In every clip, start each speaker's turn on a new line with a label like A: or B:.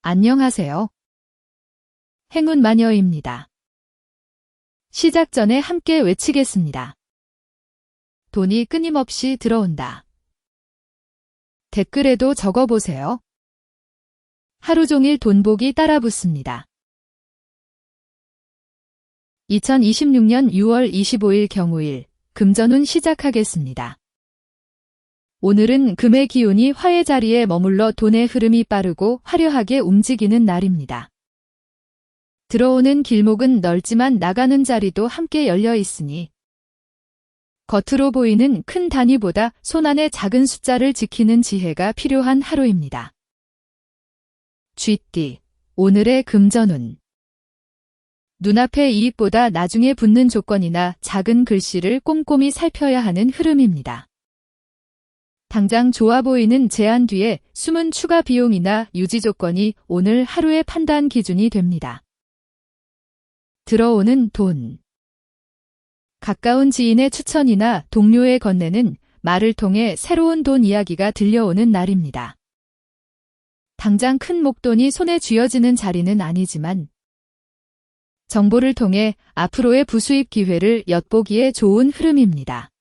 A: 안녕하세요. 행운 마녀입니다. 시작 전에 함께 외치겠습니다. 돈이 끊임없이 들어온다. 댓글에도 적어보세요. 하루 종일 돈복이 따라붙습니다. 2026년 6월 25일 경우일 금전운 시작하겠습니다. 오늘은 금의 기운이 화의 자리에 머물러 돈의 흐름이 빠르고 화려하게 움직이는 날입니다. 들어오는 길목은 넓지만 나가는 자리도 함께 열려 있으니 겉으로 보이는 큰 단위보다 손안의 작은 숫자를 지키는 지혜가 필요한 하루입니다. 쥐띠, 오늘의 금전운. 눈앞의 이익보다 나중에 붙는 조건이나 작은 글씨를 꼼꼼히 살펴야 하는 흐름입니다. 당장 좋아 보이는 제안 뒤에 숨은 추가 비용이나 유지 조건이 오늘 하루의 판단 기준이 됩니다. 들어오는 돈. 가까운 지인의 추천이나 동료의 건네는 말을 통해 새로운 돈 이야기가 들려오는 날입니다. 당장 큰 목돈이 손에 쥐어지는 자리는 아니지만 정보를 통해 앞으로의 부수입 기회를 엿보기에 좋은 흐름입니다.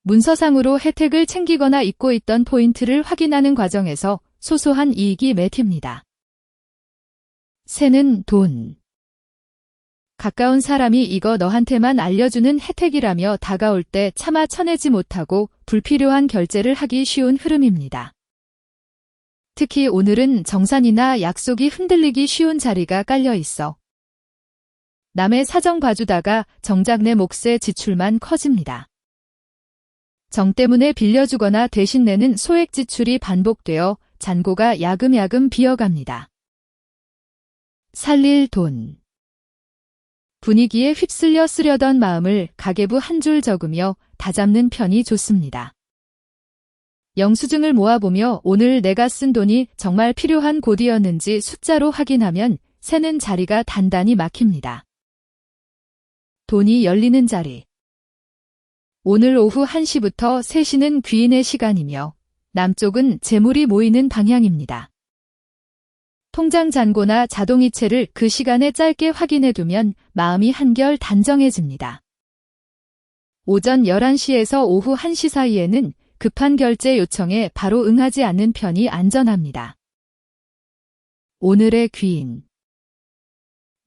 A: 문서상으로 혜택을 챙기거나 잊고 있던 포인트를 확인하는 과정에서 소소한 이익이 맺힙니다. 새는 돈. 가까운 사람이 이거 너한테만 알려주는 혜택이라며 다가올 때 차마 쳐내지 못하고 불필요한 결제를 하기 쉬운 흐름입니다. 특히 오늘은 정산이나 약속이 흔들리기 쉬운 자리가 깔려 있어 남의 사정 봐주다가 정작 내 몫의 지출만 커집니다. 정 때문에 빌려주거나 대신 내는 소액 지출이 반복되어 잔고가 야금야금 비어갑니다. 살릴 돈. 분위기에 휩쓸려 쓰려던 마음을 가계부 한 줄 적으며 다잡는 편이 좋습니다. 영수증을 모아보며 오늘 내가 쓴 돈이 정말 필요한 곳이었는지 숫자로 확인하면 새는 자리가 단단히 막힙니다. 돈이 열리는 자리. 오늘 오후 1시부터 3시는 귀인의 시간이며 남쪽은 재물이 모이는 방향입니다. 통장 잔고나 자동이체를 그 시간에 짧게 확인해두면 마음이 한결 단정해집니다. 오전 11시에서 오후 1시 사이에는 급한 결제 요청에 바로 응하지 않는 편이 안전합니다. 오늘의 귀인.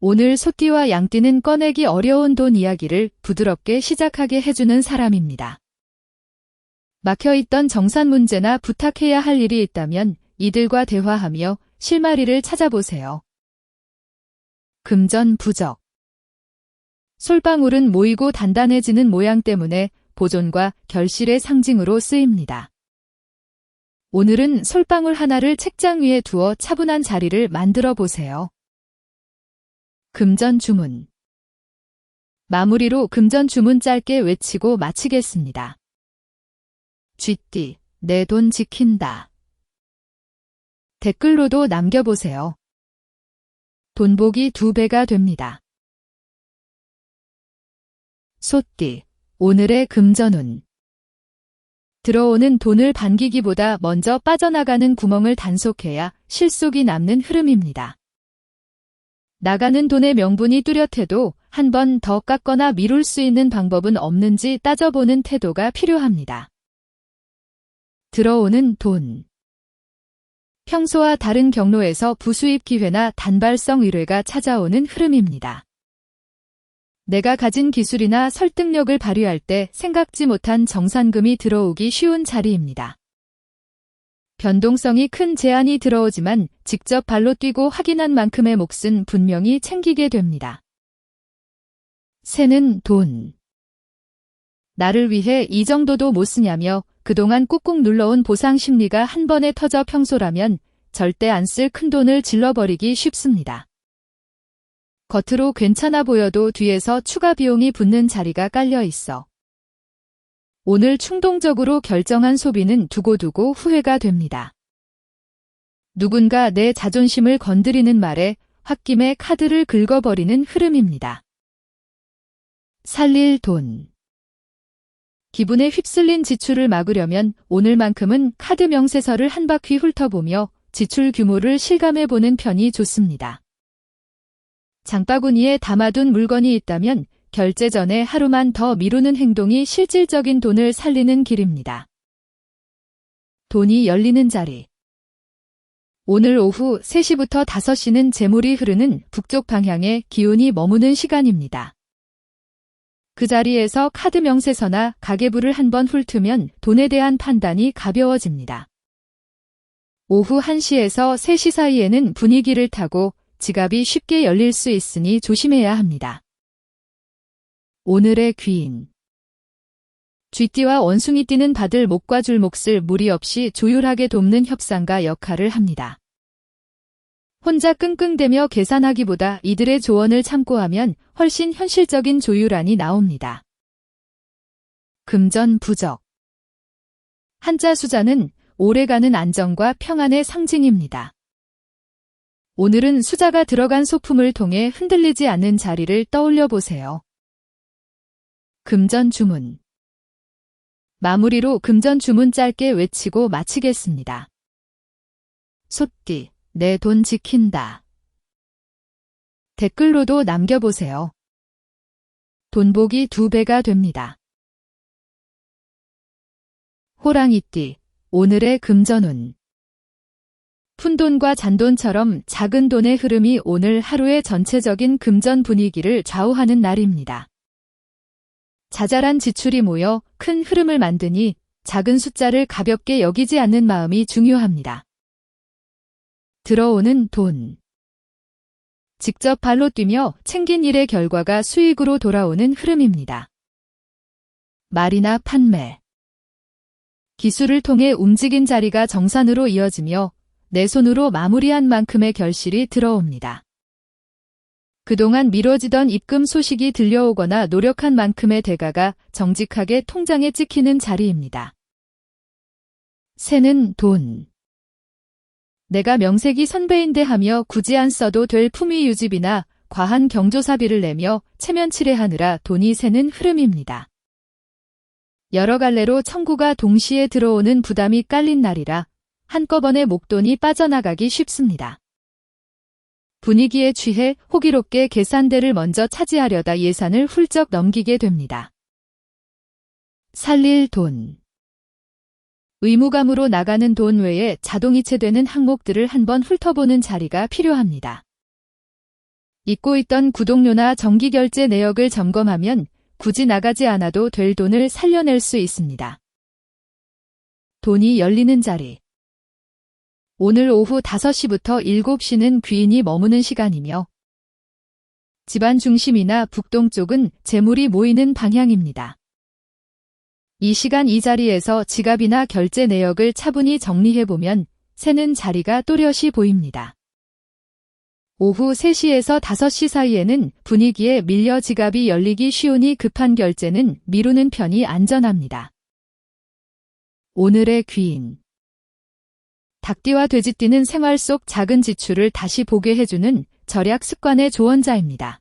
A: 오늘 소띠와 양띠는 꺼내기 어려운 돈 이야기를 부드럽게 시작하게 해주는 사람입니다. 막혀있던 정산 문제나 부탁해야 할 일이 있다면 이들과 대화하며 실마리를 찾아보세요. 금전 부적. 솔방울은 모이고 단단해지는 모양 때문에 보존과 결실의 상징으로 쓰입니다. 오늘은 솔방울 하나를 책장 위에 두어 차분한 자리를 만들어 보세요. 금전 주문. 마무리로 금전 주문 짧게 외치고 마치겠습니다. 쥐띠, 내 돈 지킨다. 댓글로도 남겨보세요. 돈복이 2배가 됩니다. 소띠, 오늘의 금전운. 들어오는 돈을 반기기보다 먼저 빠져나가는 구멍을 단속해야 실속이 남는 흐름입니다. 나가는 돈의 명분이 뚜렷해도 한 번 더 깎거나 미룰 수 있는 방법은 없는지 따져보는 태도가 필요합니다. 들어오는 돈. 평소와 다른 경로에서 부수입 기회나 단발성 의뢰가 찾아오는 흐름입니다. 내가 가진 기술이나 설득력을 발휘할 때 생각지 못한 정산금이 들어오기 쉬운 자리입니다. 변동성이 큰 제안이 들어오지만 직접 발로 뛰고 확인한 만큼의 몫은 분명히 챙기게 됩니다. 새는 돈. 나를 위해 이 정도도 못 쓰냐며 그동안 꾹꾹 눌러온 보상 심리가 한 번에 터져 평소라면 절대 안 쓸 큰돈을 질러버리기 쉽습니다. 겉으로 괜찮아 보여도 뒤에서 추가 비용이 붙는 자리가 깔려 있어 오늘 충동적으로 결정한 소비는 두고두고 후회가 됩니다. 누군가 내 자존심을 건드리는 말에 홧김에 카드를 긁어버리는 흐름입니다. 살릴 돈. 기분에 휩쓸린 지출을 막으려면 오늘만큼은 카드 명세서를 한 바퀴 훑어보며 지출 규모를 실감해보는 편이 좋습니다. 장바구니에 담아둔 물건이 있다면 결제 전에 하루만 더 미루는 행동이 실질적인 돈을 살리는 길입니다. 돈이 열리는 자리. 오늘 오후 3시부터 5시는 재물이 흐르는 북쪽 방향에 기운이 머무는 시간입니다. 그 자리에서 카드 명세서나 가계부를 한번 훑으면 돈에 대한 판단이 가벼워집니다. 오후 1시에서 3시 사이에는 분위기를 타고 지갑이 쉽게 열릴 수 있으니 조심해야 합니다. 오늘의 귀인. 쥐띠와 원숭이띠는 받을 목과 줄 몫을 무리 없이 조율하게 돕는 협상가 역할을 합니다. 혼자 끙끙대며 계산하기보다 이들의 조언을 참고하면 훨씬 현실적인 조율안이 나옵니다. 금전 부적. 한자 수자는 오래가는 안정과 평안의 상징입니다. 오늘은 수자가 들어간 소품을 통해 흔들리지 않는 자리를 떠올려 보세요. 금전 주문. 마무리로 금전 주문 짧게 외치고 마치겠습니다. 소띠, 내 돈 지킨다. 댓글로도 남겨보세요. 돈복이 2배가 됩니다. 호랑이띠, 오늘의 금전운. 푼돈과 잔돈처럼 작은 돈의 흐름이 오늘 하루의 전체적인 금전 분위기를 좌우하는 날입니다. 자잘한 지출이 모여 큰 흐름을 만드니 작은 숫자를 가볍게 여기지 않는 마음이 중요합니다. 들어오는 돈. 직접 발로 뛰며 챙긴 일의 결과가 수익으로 돌아오는 흐름입니다. 말이나 판매. 기술을 통해 움직인 자리가 정산으로 이어지며 내 손으로 마무리한 만큼의 결실이 들어옵니다. 그동안 미뤄지던 입금 소식이 들려오거나 노력한 만큼의 대가가 정직하게 통장에 찍히는 자리입니다. 새는 돈. 내가 명색이 선배인데 하며 굳이 안 써도 될 품위 유지비나 과한 경조사비를 내며 체면치레하느라 돈이 새는 흐름입니다. 여러 갈래로 청구가 동시에 들어오는 부담이 깔린 날이라 한꺼번에 목돈이 빠져나가기 쉽습니다. 분위기에 취해 호기롭게 계산대를 먼저 차지하려다 예산을 훌쩍 넘기게 됩니다. 살릴 돈. 의무감으로 나가는 돈 외에 자동이체되는 항목들을 한번 훑어보는 자리가 필요합니다. 잊고 있던 구독료나 정기결제 내역을 점검하면 굳이 나가지 않아도 될 돈을 살려낼 수 있습니다. 돈이 열리는 자리. 오늘 오후 5시부터 7시는 귀인이 머무는 시간이며 집안 중심이나 북동쪽은 재물이 모이는 방향입니다. 이 시간 이 자리에서 지갑이나 결제 내역을 차분히 정리해보면 새는 자리가 또렷이 보입니다. 오후 3시에서 5시 사이에는 분위기에 밀려 지갑이 열리기 쉬우니 급한 결제는 미루는 편이 안전합니다. 오늘의 귀인. 닭띠와 돼지띠는 생활 속 작은 지출을 다시 보게 해주는 절약 습관의 조언자입니다.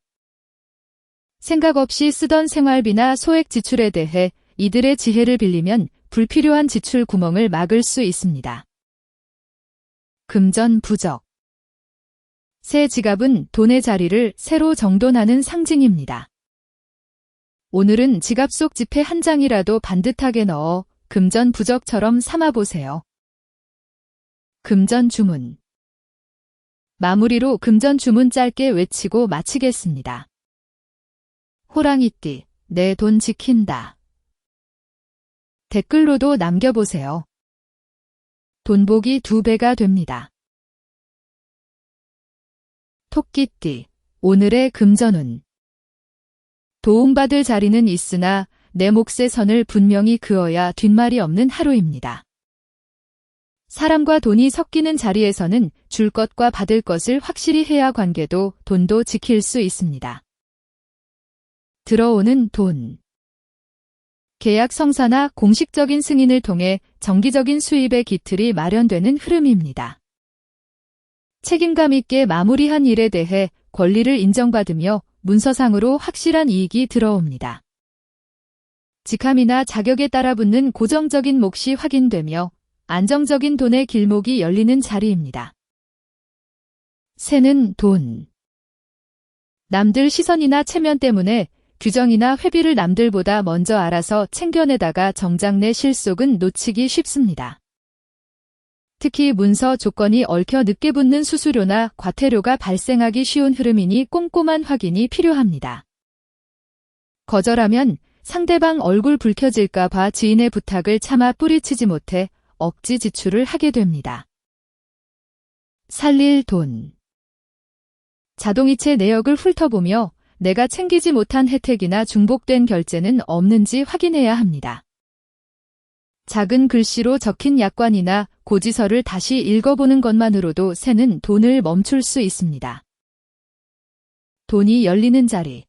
A: 생각 없이 쓰던 생활비나 소액 지출에 대해 이들의 지혜를 빌리면 불필요한 지출 구멍을 막을 수 있습니다. 금전 부적. 새 지갑은 돈의 자리를 새로 정돈하는 상징입니다. 오늘은 지갑 속 지폐 한 장이라도 반듯하게 넣어 금전 부적처럼 삼아보세요. 금전 주문. 마무리로 금전 주문 짧게 외치고 마치겠습니다. 호랑이띠, 내 돈 지킨다. 댓글로도 남겨보세요. 돈복이 2배가 됩니다. 토끼띠, 오늘의 금전운. 도움받을 자리는 있으나 내 몫의 선을 분명히 그어야 뒷말이 없는 하루입니다. 사람과 돈이 섞이는 자리에서는 줄 것과 받을 것을 확실히 해야 관계도 돈도 지킬 수 있습니다. 들어오는 돈. 계약 성사나 공식적인 승인을 통해 정기적인 수입의 기틀이 마련되는 흐름입니다. 책임감 있게 마무리한 일에 대해 권리를 인정받으며 문서상으로 확실한 이익이 들어옵니다. 직함이나 자격에 따라 붙는 고정적인 몫이 확인되며 안정적인 돈의 길목이 열리는 자리입니다. 새는 돈. 남들 시선이나 체면 때문에 규정이나 회비를 남들보다 먼저 알아서 챙겨내다가 정작 내 실속은 놓치기 쉽습니다. 특히 문서 조건이 얽혀 늦게 붙는 수수료나 과태료가 발생하기 쉬운 흐름이니 꼼꼼한 확인이 필요합니다. 거절하면 상대방 얼굴 붉혀질까 봐 지인의 부탁을 차마 뿌리치지 못해 억지 지출을 하게 됩니다. 살릴 돈. 자동이체 내역을 훑어보며 내가 챙기지 못한 혜택이나 중복된 결제는 없는지 확인해야 합니다. 작은 글씨로 적힌 약관이나 고지서를 다시 읽어보는 것만으로도 새는 돈을 멈출 수 있습니다. 돈이 열리는 자리.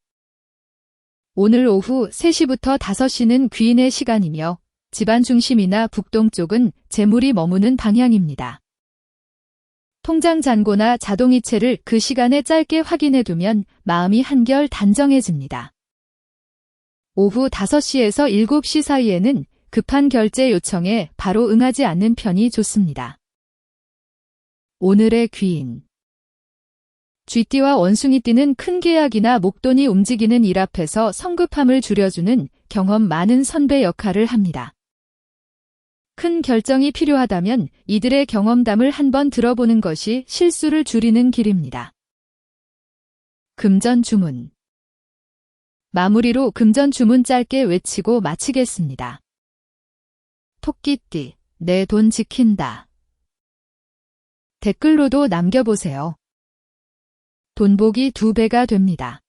A: 오늘 오후 3시부터 5시는 귀인의 시간이며 집안 중심이나 북동쪽은 재물이 머무는 방향입니다. 통장 잔고나 자동이체를 그 시간에 짧게 확인해두면 마음이 한결 단정해집니다. 오후 5시에서 7시 사이에는 급한 결제 요청에 바로 응하지 않는 편이 좋습니다. 오늘의 귀인. 쥐띠와 원숭이띠는 큰 계약이나 목돈이 움직이는 일 앞에서 성급함을 줄여주는 경험 많은 선배 역할을 합니다. 큰 결정이 필요하다면 이들의 경험담을 한번 들어보는 것이 실수를 줄이는 길입니다. 금전 주문. 마무리로 금전 주문 짧게 외치고 마치겠습니다. 토끼띠, 내 돈 지킨다. 댓글로도 남겨보세요. 돈복이 2배가 됩니다.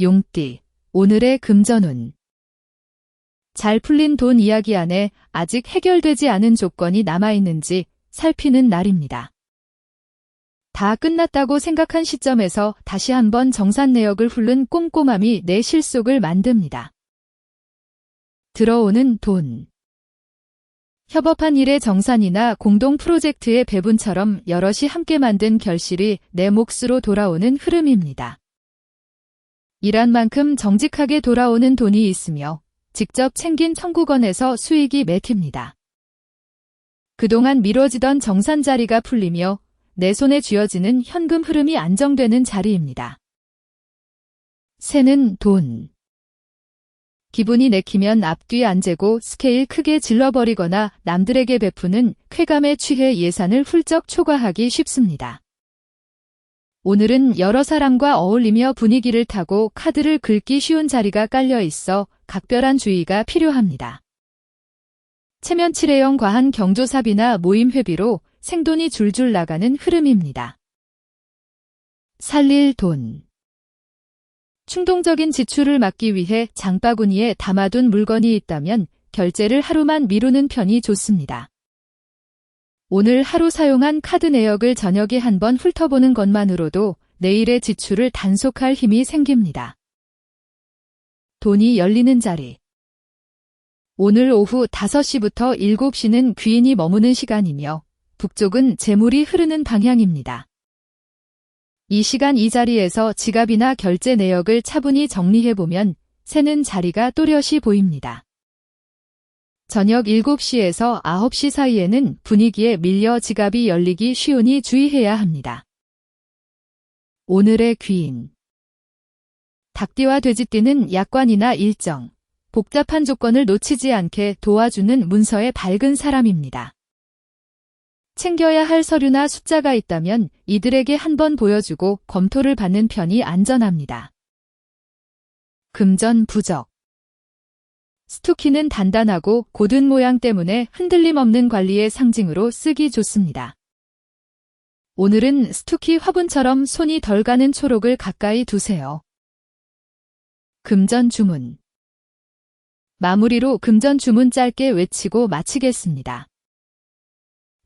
A: 용띠, 오늘의 금전운. 잘 풀린 돈 이야기 안에 아직 해결되지 않은 조건이 남아있는지 살피는 날입니다. 다 끝났다고 생각한 시점에서 다시 한번 정산 내역을 훑는 꼼꼼함이 내 실속을 만듭니다. 들어오는 돈. 협업한 일의 정산이나 공동 프로젝트의 배분처럼 여럿이 함께 만든 결실이 내 몫으로 돌아오는 흐름입니다. 일한 만큼 정직하게 돌아오는 돈이 있으며 직접 챙긴 청구건에서 수익이 맺힙니다. 그동안 미뤄지던 정산 자리가 풀리며 내 손에 쥐어지는 현금 흐름이 안정되는 자리입니다. 새는 돈. 기분이 내키면 앞뒤 안 재고 스케일 크게 질러버리거나 남들에게 베푸는 쾌감에 취해 예산을 훌쩍 초과하기 쉽습니다. 오늘은 여러 사람과 어울리며 분위기를 타고 카드를 긁기 쉬운 자리가 깔려 있어 각별한 주의가 필요합니다. 체면 칠해형 과한 경조사비나 모임 회비로 생돈이 줄줄 나가는 흐름입니다. 살릴 돈. 충동적인 지출을 막기 위해 장바구니에 담아둔 물건이 있다면 결제를 하루만 미루는 편이 좋습니다. 오늘 하루 사용한 카드 내역을 저녁에 한번 훑어보는 것만으로도 내일의 지출을 단속할 힘이 생깁니다. 돈이 열리는 자리. 오늘 오후 5시부터 7시는 귀인이 머무는 시간이며 북쪽은 재물이 흐르는 방향입니다. 이 시간 이 자리에서 지갑이나 결제 내역을 차분히 정리해보면 새는 자리가 또렷이 보입니다. 저녁 7시에서 9시 사이에는 분위기에 밀려 지갑이 열리기 쉬우니 주의해야 합니다. 오늘의 귀인. 닭띠와 돼지띠는 약관이나 일정, 복잡한 조건을 놓치지 않게 도와주는 문서의 밝은 사람입니다. 챙겨야 할 서류나 숫자가 있다면 이들에게 한번 보여주고 검토를 받는 편이 안전합니다. 금전 부적. 스투키는 단단하고 고든 모양 때문에 흔들림 없는 관리의 상징으로 쓰기 좋습니다. 오늘은 스투키 화분처럼 손이 덜 가는 초록을 가까이 두세요. 금전 주문. 마무리로 금전 주문 짧게 외치고 마치겠습니다.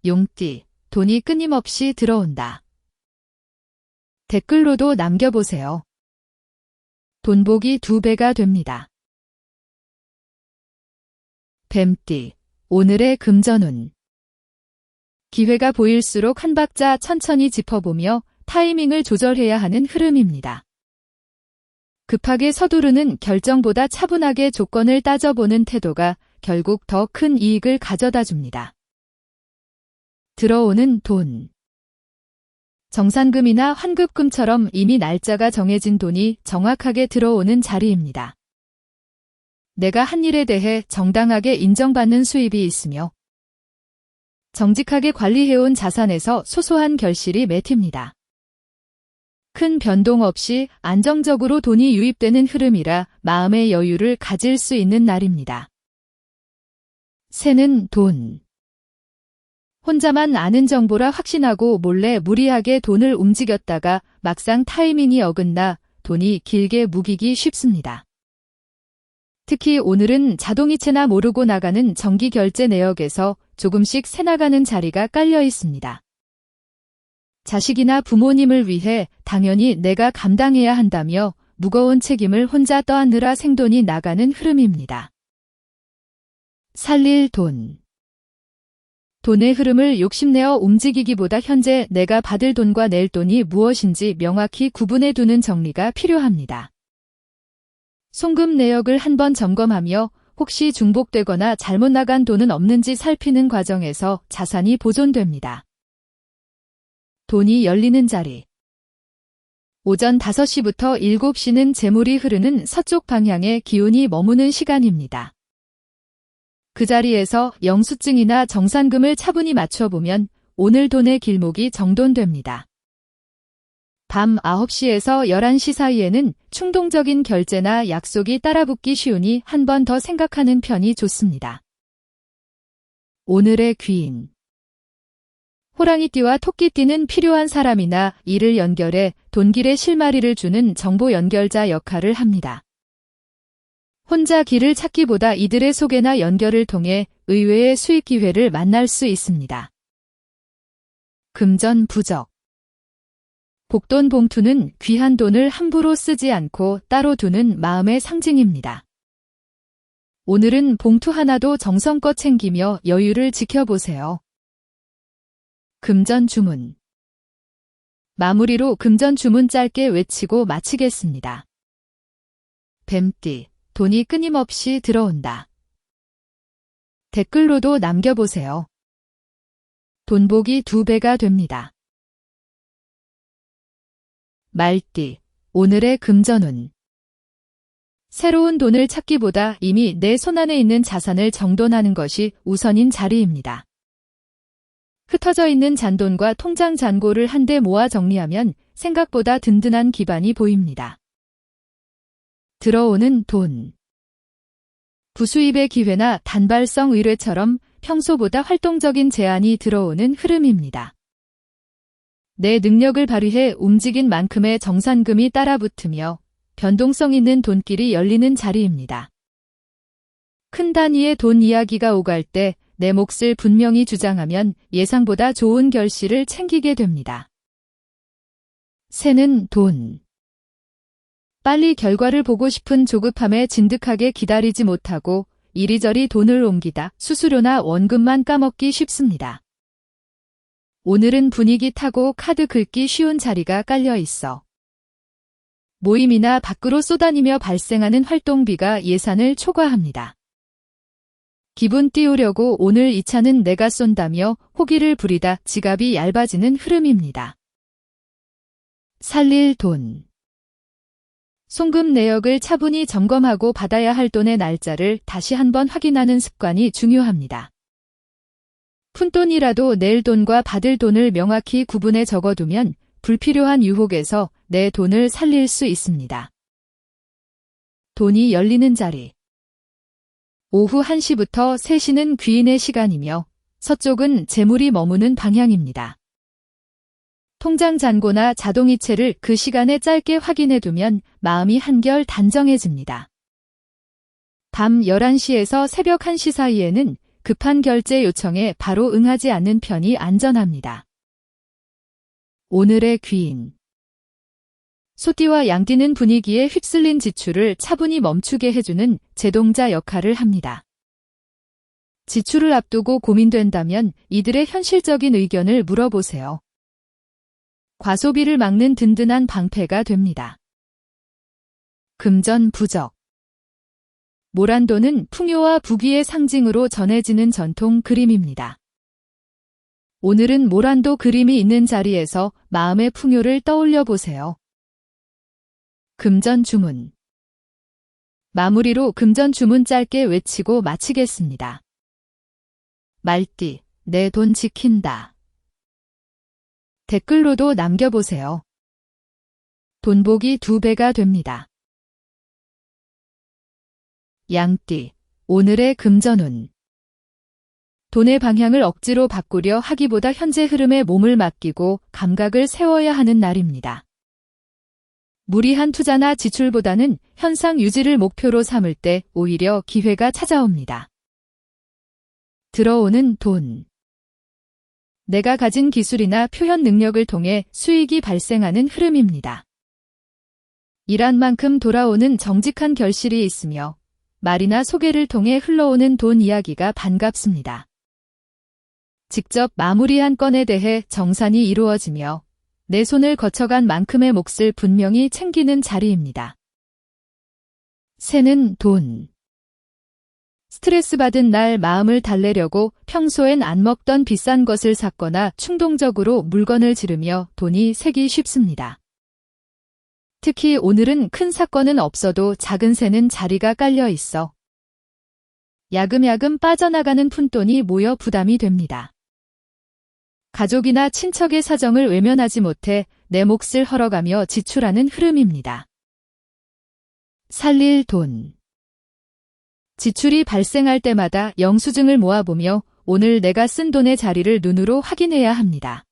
A: 용띠, 돈이 끊임없이 들어온다. 댓글로도 남겨보세요. 돈복이 2배가 됩니다. 뱀띠, 오늘의 금전운. 기회가 보일수록 한 박자 천천히 짚어보며 타이밍을 조절해야 하는 흐름입니다. 급하게 서두르는 결정보다 차분하게 조건을 따져보는 태도가 결국 더 큰 이익을 가져다 줍니다. 들어오는 돈. 정산금이나 환급금처럼 이미 날짜가 정해진 돈이 정확하게 들어오는 자리입니다. 내가 한 일에 대해 정당하게 인정받는 수입이 있으며 정직하게 관리해온 자산에서 소소한 결실이 맺힙니다. 큰 변동 없이 안정적으로 돈이 유입되는 흐름이라 마음의 여유를 가질 수 있는 날입니다. 새는 돈. 혼자만 아는 정보라 확신하고 몰래 무리하게 돈을 움직였다가 막상 타이밍이 어긋나 돈이 길게 묵이기 쉽습니다. 특히 오늘은 자동이체나 모르고 나가는 정기결제 내역에서 조금씩 새나가는 자리가 깔려 있습니다. 자식이나 부모님을 위해 당연히 내가 감당해야 한다며 무거운 책임을 혼자 떠안느라 생돈이 나가는 흐름입니다. 살릴 돈. 돈의 흐름을 욕심내어 움직이기보다 현재 내가 받을 돈과 낼 돈이 무엇인지 명확히 구분해 두는 정리가 필요합니다. 송금 내역을 한번 점검하며 혹시 중복되거나 잘못 나간 돈은 없는지 살피는 과정에서 자산이 보존됩니다. 돈이 열리는 자리. 오전 5시부터 7시는 재물이 흐르는 서쪽 방향의 기운이 머무는 시간입니다. 그 자리에서 영수증이나 정산금을 차분히 맞춰보면 오늘 돈의 길목이 정돈됩니다. 밤 9시에서 11시 사이에는 충동적인 결제나 약속이 따라붙기 쉬우니 한 번 더 생각하는 편이 좋습니다. 오늘의 귀인. 호랑이띠와 토끼띠는 필요한 사람이나 일을 연결해 돈길에 실마리를 주는 정보 연결자 역할을 합니다. 혼자 길을 찾기보다 이들의 소개나 연결을 통해 의외의 수익 기회를 만날 수 있습니다. 금전 부적. 복돈 봉투는 귀한 돈을 함부로 쓰지 않고 따로 두는 마음의 상징입니다. 오늘은 봉투 하나도 정성껏 챙기며 여유를 지켜보세요. 금전 주문. 마무리로 금전 주문 짧게 외치고 마치겠습니다. 뱀띠. 돈이 끊임없이 들어온다. 댓글로도 남겨보세요. 돈복이 2배가 됩니다. 말띠. 오늘의 금전운. 새로운 돈을 찾기보다 이미 내 손안에 있는 자산을 정돈하는 것이 우선인 자리입니다. 흩어져 있는 잔돈과 통장 잔고를 한데 모아 정리하면 생각보다 든든한 기반이 보입니다. 들어오는 돈. 부수입의 기회나 단발성 의뢰처럼 평소보다 활동적인 제안이 들어오는 흐름입니다. 내 능력을 발휘해 움직인 만큼의 정산금이 따라붙으며 변동성 있는 돈길이 열리는 자리입니다. 큰 단위의 돈 이야기가 오갈 때 내 몫을 분명히 주장하면 예상보다 좋은 결실을 챙기게 됩니다. 새는 돈. 빨리 결과를 보고 싶은 조급함에 진득하게 기다리지 못하고 이리저리 돈을 옮기다 수수료나 원금만 까먹기 쉽습니다. 오늘은 분위기 타고 카드 긁기 쉬운 자리가 깔려 있어 모임이나 밖으로 쏘다니며 발생하는 활동비가 예산을 초과합니다. 기분 띄우려고 오늘 이 차는 내가 쏜다며 호기를 부리다 지갑이 얇아지는 흐름입니다. 살릴 돈. 송금 내역을 차분히 점검하고 받아야 할 돈의 날짜를 다시 한번 확인하는 습관이 중요합니다. 푼돈이라도 낼 돈과 받을 돈을 명확히 구분해 적어두면 불필요한 유혹에서 내 돈을 살릴 수 있습니다. 돈이 열리는 자리. 오후 1시부터 3시는 귀인의 시간이며 서쪽은 재물이 머무는 방향입니다. 통장 잔고나 자동이체를 그 시간에 짧게 확인해두면 마음이 한결 단정해집니다. 밤 11시에서 새벽 1시 사이에는 급한 결제 요청에 바로 응하지 않는 편이 안전합니다. 오늘의 귀인. 소띠와 양띠는 분위기에 휩쓸린 지출을 차분히 멈추게 해주는 제동자 역할을 합니다. 지출을 앞두고 고민된다면 이들의 현실적인 의견을 물어보세요. 과소비를 막는 든든한 방패가 됩니다. 금전 부적. 모란도는 풍요와 부귀의 상징으로 전해지는 전통 그림입니다. 오늘은 모란도 그림이 있는 자리에서 마음의 풍요를 떠올려 보세요. 금전 주문. 마무리로 금전 주문 짧게 외치고 마치겠습니다. 말띠, 내 돈 지킨다. 댓글로도 남겨보세요. 돈복이 2배가 됩니다. 양띠, 오늘의 금전운. 돈의 방향을 억지로 바꾸려 하기보다 현재 흐름에 몸을 맡기고 감각을 세워야 하는 날입니다. 무리한 투자나 지출보다는 현상 유지를 목표로 삼을 때 오히려 기회가 찾아옵니다. 들어오는 돈. 내가 가진 기술이나 표현 능력을 통해 수익이 발생하는 흐름입니다. 일한 만큼 돌아오는 정직한 결실이 있으며 말이나 소개를 통해 흘러오는 돈 이야기가 반갑습니다. 직접 마무리한 건에 대해 정산이 이루어지며 내 손을 거쳐간 만큼의 몫을 분명히 챙기는 자리입니다. 새는 돈. 스트레스 받은 날 마음을 달래려고 평소엔 안 먹던 비싼 것을 샀거나 충동적으로 물건을 지르며 돈이 새기 쉽습니다. 특히 오늘은 큰 사건은 없어도 작은 새는 자리가 깔려 있어 야금야금 빠져나가는 푼돈이 모여 부담이 됩니다. 가족이나 친척의 사정을 외면하지 못해 내 몫을 헐어가며 지출하는 흐름입니다. 살릴 돈. 지출이 발생할 때마다 영수증을 모아보며 오늘 내가 쓴 돈의 자리를 눈으로 확인해야 합니다.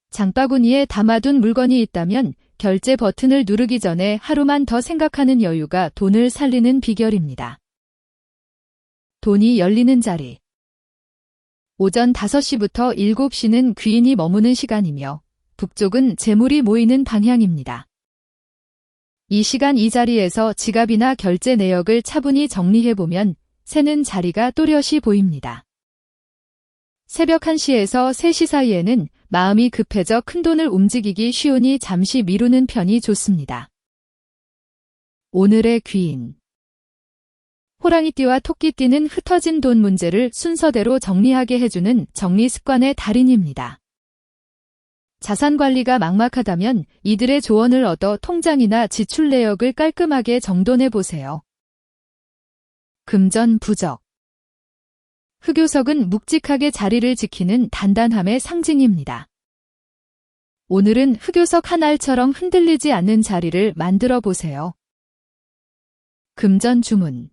A: 장바구니에 담아둔 물건이 있다면 결제 버튼을 누르기 전에 하루만 더 생각하는 여유가 돈을 살리는 비결입니다. 돈이 열리는 자리. 오전 5시부터 7시는 귀인이 머무는 시간이며 북쪽은 재물이 모이는 방향입니다. 이 시간 이 자리에서 지갑이나 결제 내역을 차분히 정리해보면 새는 자리가 또렷이 보입니다. 새벽 1시에서 3시 사이에는 마음이 급해져 큰돈을 움직이기 쉬우니 잠시 미루는 편이 좋습니다. 오늘의 귀인. 호랑이띠와 토끼띠는 흩어진 돈 문제를 순서대로 정리하게 해주는 정리 습관의 달인입니다. 자산 관리가 막막하다면 이들의 조언을 얻어 통장이나 지출 내역을 깔끔하게 정돈해 보세요. 금전 부적. 흑요석은 묵직하게 자리를 지키는 단단함의 상징입니다. 오늘은 흑요석 한 알처럼 흔들리지 않는 자리를 만들어 보세요. 금전 주문.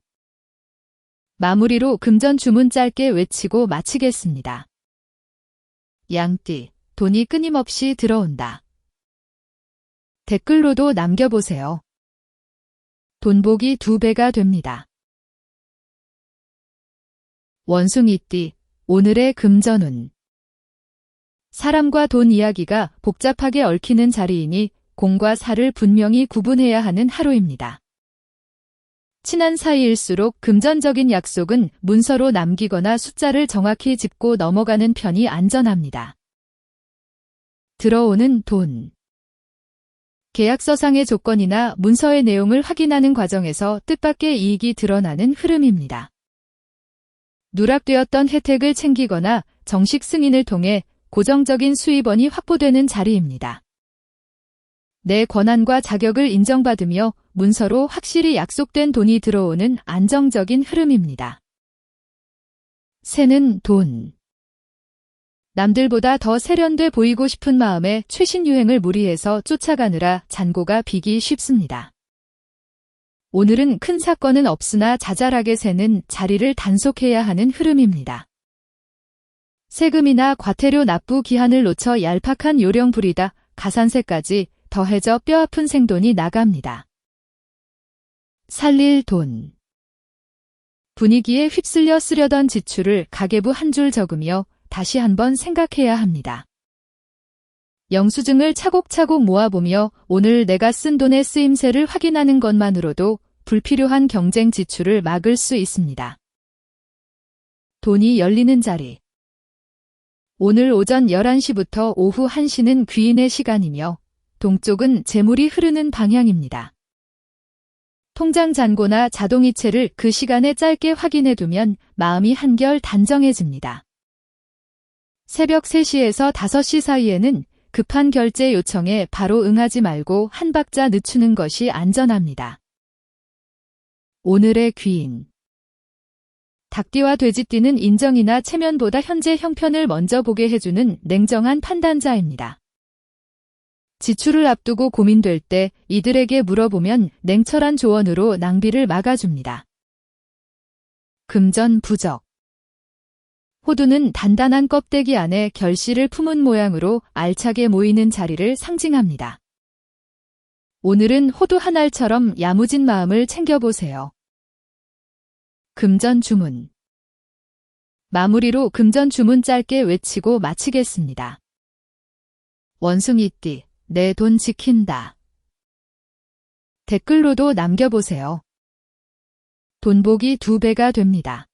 A: 마무리로 금전 주문 짧게 외치고 마치겠습니다. 양띠, 돈이 끊임없이 들어온다. 댓글로도 남겨보세요. 돈복이 2배가 됩니다. 원숭이띠, 오늘의 금전운. 사람과 돈 이야기가 복잡하게 얽히는 자리이니 공과 사를 분명히 구분해야 하는 하루입니다. 친한 사이일수록 금전적인 약속은 문서로 남기거나 숫자를 정확히 짚고 넘어가는 편이 안전합니다. 들어오는 돈. 계약서상의 조건이나 문서의 내용을 확인하는 과정에서 뜻밖의 이익이 드러나는 흐름입니다. 누락되었던 혜택을 챙기거나 정식 승인을 통해 고정적인 수입원이 확보되는 자리입니다. 내 권한과 자격을 인정받으며 문서로 확실히 약속된 돈이 들어오는 안정적인 흐름입니다. 새는 돈. 남들보다 더 세련돼 보이고 싶은 마음에 최신 유행을 무리해서 쫓아가느라 잔고가 비기 쉽습니다. 오늘은 큰 사건은 없으나 자잘하게 새는 자리를 단속해야 하는 흐름입니다. 세금이나 과태료 납부 기한을 놓쳐 얄팍한 요령 부리다 가산세까지 더해져 뼈아픈 생돈이 나갑니다. 살릴 돈. 분위기에 휩쓸려 쓰려던 지출을 가계부 한 줄 적으며 다시 한번 생각해야 합니다. 영수증을 차곡차곡 모아보며 오늘 내가 쓴 돈의 쓰임새를 확인하는 것만으로도 불필요한 경쟁 지출을 막을 수 있습니다. 돈이 열리는 자리. 오늘 오전 11시부터 오후 1시는 귀인의 시간이며 동쪽은 재물이 흐르는 방향입니다. 통장 잔고나 자동이체를 그 시간에 짧게 확인해두면 마음이 한결 단정해집니다. 새벽 3시에서 5시 사이에는 급한 결제 요청에 바로 응하지 말고 한 박자 늦추는 것이 안전합니다. 오늘의 귀인. 닭띠와 돼지띠는 인정이나 체면보다 현재 형편을 먼저 보게 해주는 냉정한 판단자입니다. 지출을 앞두고 고민될 때 이들에게 물어보면 냉철한 조언으로 낭비를 막아줍니다. 금전 부적. 호두는 단단한 껍데기 안에 결실을 품은 모양으로 알차게 모이는 자리를 상징합니다. 오늘은 호두 한 알처럼 야무진 마음을 챙겨보세요. 금전 주문. 마무리로 금전 주문 짧게 외치고 마치겠습니다. 원숭이띠, 내 돈 지킨다. 댓글로도 남겨보세요. 돈복이 2배가 됩니다.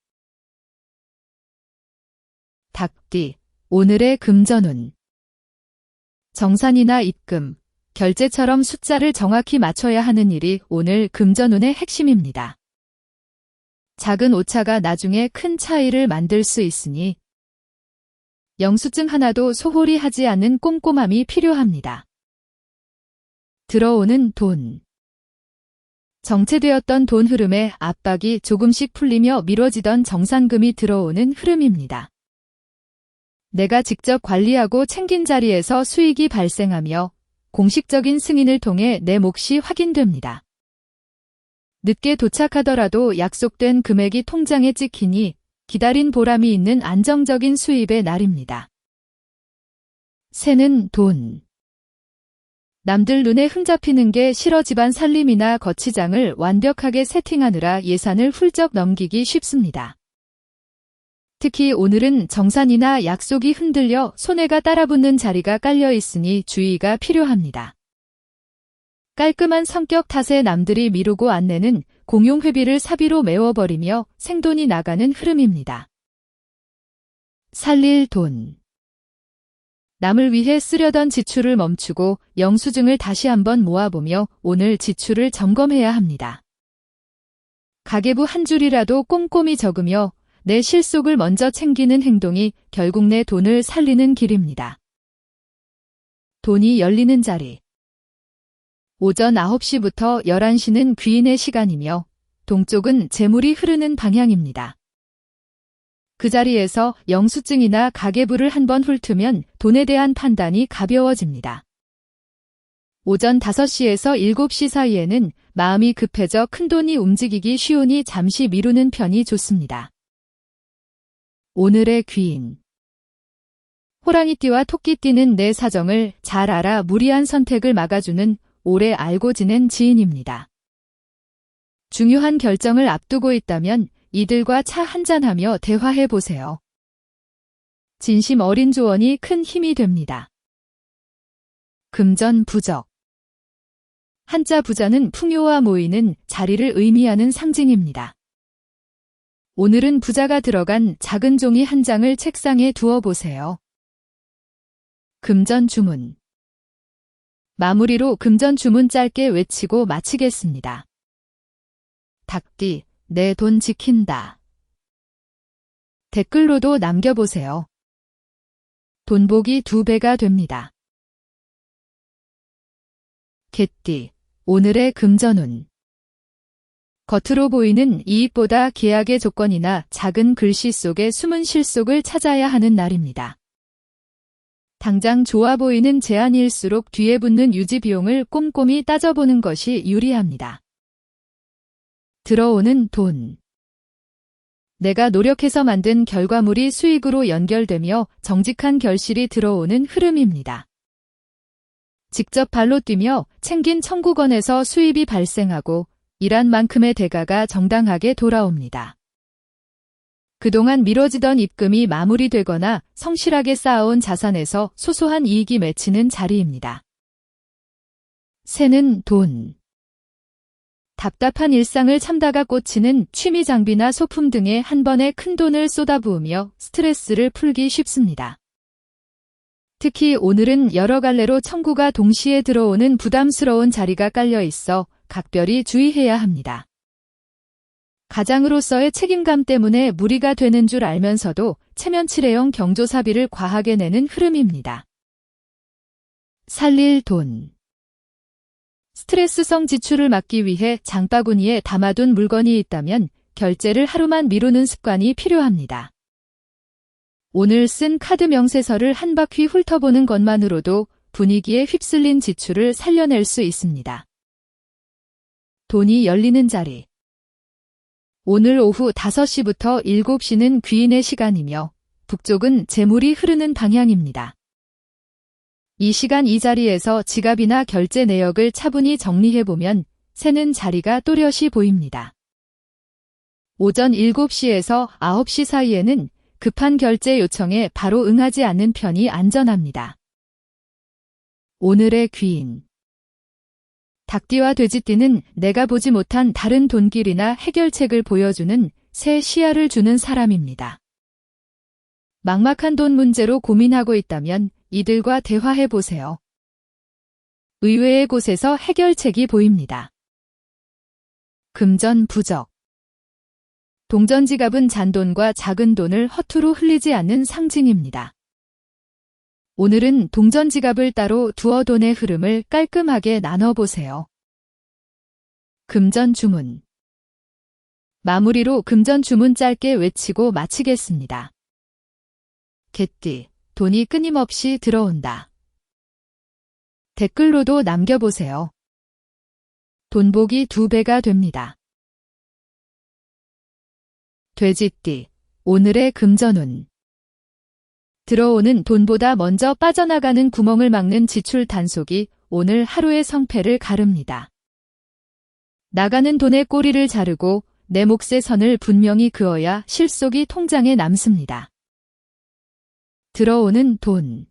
A: 닭띠, 오늘의 금전운. 정산이나 입금, 결제처럼 숫자를 정확히 맞춰야 하는 일이 오늘 금전운의 핵심입니다. 작은 오차가 나중에 큰 차이를 만들 수 있으니 영수증 하나도 소홀히 하지 않는 꼼꼼함이 필요합니다. 들어오는 돈. 정체되었던 돈 흐름에 압박이 조금씩 풀리며 미뤄지던 정산금이 들어오는 흐름입니다. 내가 직접 관리하고 챙긴 자리에서 수익이 발생하며 공식적인 승인을 통해 내 몫이 확인됩니다. 늦게 도착하더라도 약속된 금액이 통장에 찍히니 기다린 보람이 있는 안정적인 수입의 날입니다. 새는 돈. 남들 눈에 흠잡히는 게 싫어 집안 살림이나 거치장을 완벽하게 세팅하느라 예산을 훌쩍 넘기기 쉽습니다. 특히 오늘은 정산이나 약속이 흔들려 손해가 따라붙는 자리가 깔려 있으니 주의가 필요합니다. 깔끔한 성격 탓에 남들이 미루고 안내는 공용회비를 사비로 메워버리며 생돈이 나가는 흐름입니다. 살릴 돈. 남을 위해 쓰려던 지출을 멈추고 영수증을 다시 한번 모아보며 오늘 지출을 점검해야 합니다. 가계부 한 줄이라도 꼼꼼히 적으며 내 실속을 먼저 챙기는 행동이 결국 내 돈을 살리는 길입니다. 돈이 열리는 자리. 오전 9시부터 11시는 귀인의 시간이며 동쪽은 재물이 흐르는 방향입니다. 그 자리에서 영수증이나 가계부를 한번 훑으면 돈에 대한 판단이 가벼워집니다. 오전 5시에서 7시 사이에는 마음이 급해져 큰돈이 움직이기 쉬우니 잠시 미루는 편이 좋습니다. 오늘의 귀인. 호랑이띠와 토끼띠는 내 사정을 잘 알아 무리한 선택을 막아주는 오래 알고 지낸 지인입니다. 중요한 결정을 앞두고 있다면 이들과 차 한잔하며 대화해보세요. 진심 어린 조언이 큰 힘이 됩니다. 금전 부적. 한자 부자는 풍요와 모이는 자리를 의미하는 상징입니다. 오늘은 부자가 들어간 작은 종이 한 장을 책상에 두어보세요. 금전 주문. 마무리로 금전 주문 짧게 외치고 마치겠습니다. 닭띠, 내 돈 지킨다. 댓글로도 남겨보세요. 돈복이 2배가 됩니다. 개띠, 오늘의 금전운. 겉으로 보이는 이익보다 계약의 조건이나 작은 글씨 속의 숨은 실속을 찾아야 하는 날입니다. 당장 좋아 보이는 제안일수록 뒤에 붙는 유지 비용을 꼼꼼히 따져보는 것이 유리합니다. 들어오는 돈. 내가 노력해서 만든 결과물이 수익으로 연결되며 정직한 결실이 들어오는 흐름입니다. 직접 발로 뛰며 챙긴 청구건에서 수입이 발생하고 일한 만큼의 대가가 정당하게 돌아옵니다. 그동안 미뤄지던 입금이 마무리되거나 성실하게 쌓아온 자산에서 소소한 이익이 맺히는 자리입니다. 새는 돈. 답답한 일상을 참다가 꽂히는 취미 장비나 소품 등에 한 번에 큰 돈을 쏟아부으며 스트레스를 풀기 쉽습니다. 특히 오늘은 여러 갈래로 청구가 동시에 들어오는 부담스러운 자리가 깔려 있어 각별히 주의해야 합니다. 가장으로서의 책임감 때문에 무리가 되는 줄 알면서도 체면치레형 경조사비를 과하게 내는 흐름입니다. 살릴 돈. 스트레스성 지출을 막기 위해 장바구니에 담아둔 물건이 있다면 결제를 하루만 미루는 습관이 필요합니다. 오늘 쓴 카드 명세서를 한 바퀴 훑어보는 것만으로도 분위기에 휩쓸린 지출을 살려낼 수 있습니다. 돈이 열리는 자리. 오늘 오후 5시부터 7시는 귀인의 시간이며 북쪽은 재물이 흐르는 방향입니다. 이 시간 이 자리에서 지갑이나 결제 내역을 차분히 정리해보면 새는 자리가 또렷이 보입니다. 오전 7시에서 9시 사이에는 급한 결제 요청에 바로 응하지 않는 편이 안전합니다. 오늘의 귀인. 닭띠와 돼지띠는 내가 보지 못한 다른 돈길이나 해결책을 보여주는 새 시야를 주는 사람입니다. 막막한 돈 문제로 고민하고 있다면 이들과 대화해보세요. 의외의 곳에서 해결책이 보입니다. 금전 부적. 동전지갑은 잔돈과 작은 돈을 허투루 흘리지 않는 상징입니다. 오늘은 동전지갑을 따로 두어 돈의 흐름을 깔끔하게 나눠보세요. 금전 주문. 마무리로 금전 주문 짧게 외치고 마치겠습니다. 개띠, 돈이 끊임없이 들어온다. 댓글로도 남겨보세요. 돈복이 2배가 됩니다. 돼지띠, 오늘의 금전운. 들어오는 돈보다 먼저 빠져나가는 구멍을 막는 지출 단속이 오늘 하루의 성패를 가릅니다. 나가는 돈의 꼬리를 자르고 내 몫의 선을 분명히 그어야 실속이 통장에 남습니다. 들어오는 돈.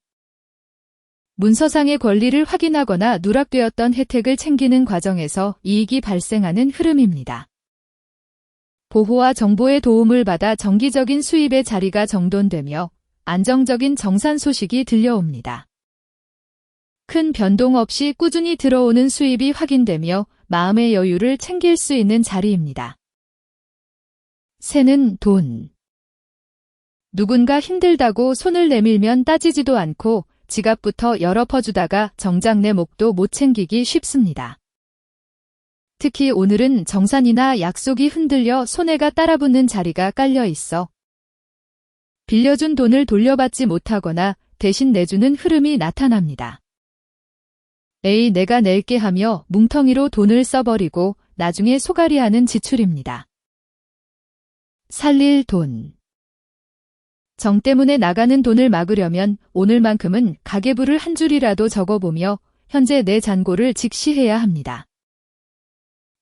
A: 문서상의 권리를 확인하거나 누락되었던 혜택을 챙기는 과정에서 이익이 발생하는 흐름입니다. 보호와 정보의 도움을 받아 정기적인 수입의 자리가 정돈되며 안정적인 정산 소식이 들려옵니다. 큰 변동 없이 꾸준히 들어오는 수입이 확인되며 마음의 여유를 챙길 수 있는 자리입니다. 새는 돈. 누군가 힘들다고 손을 내밀면 따지지도 않고 지갑부터 열어 퍼주다가 정작 내 몫도 못 챙기기 쉽습니다. 특히 오늘은 정산이나 약속이 흔들려 손해가 따라붙는 자리가 깔려 있어 빌려준 돈을 돌려받지 못하거나 대신 내주는 흐름이 나타납니다. 에이, 내가 낼게 하며 뭉텅이로 돈을 써버리고 나중에 소갈이하는 지출입니다. 살릴 돈. 정 때문에 나가는 돈을 막으려면 오늘만큼은 가계부를 한 줄이라도 적어보며 현재 내 잔고를 직시해야 합니다.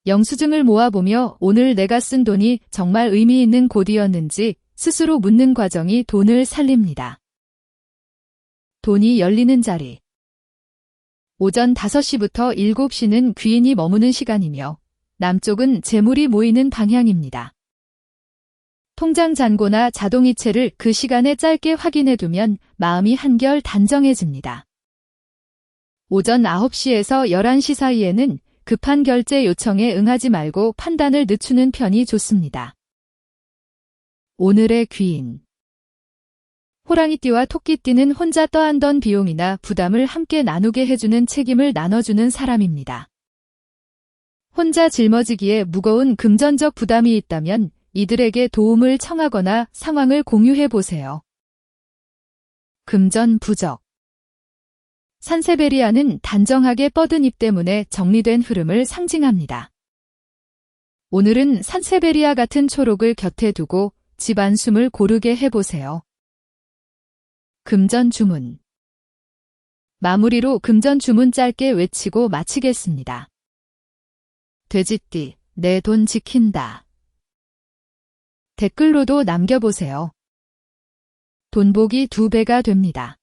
A: 영수증을 모아보며 오늘 내가 쓴 돈이 정말 의미 있는 곳이었는지 스스로 묻는 과정이 돈을 살립니다. 돈이 열리는 자리. 오전 5시부터 7시는 귀인이 머무는 시간이며 남쪽은 재물이 모이는 방향입니다. 통장 잔고나 자동이체를 그 시간에 짧게 확인해두면 마음이 한결 단정해집니다. 오전 9시에서 11시 사이에는 급한 결제 요청에 응하지 말고 판단을 늦추는 편이 좋습니다. 오늘의 귀인. 호랑이띠와 토끼띠는 혼자 떠안던 비용이나 부담을 함께 나누게 해주는 책임을 나눠주는 사람입니다. 혼자 짊어지기에 무거운 금전적 부담이 있다면 이들에게 도움을 청하거나 상황을 공유해보세요. 금전 부적. 산세베리아는 단정하게 뻗은 입 때문에 정리된 흐름을 상징합니다. 오늘은 산세베리아 같은 초록을 곁에 두고 집안 숨을 고르게 해보세요. 금전 주문. 마무리로 금전 주문 짧게 외치고 마치겠습니다. 돼지띠, 내 돈 지킨다. 댓글로도 남겨보세요. 돈복이 2배가 됩니다.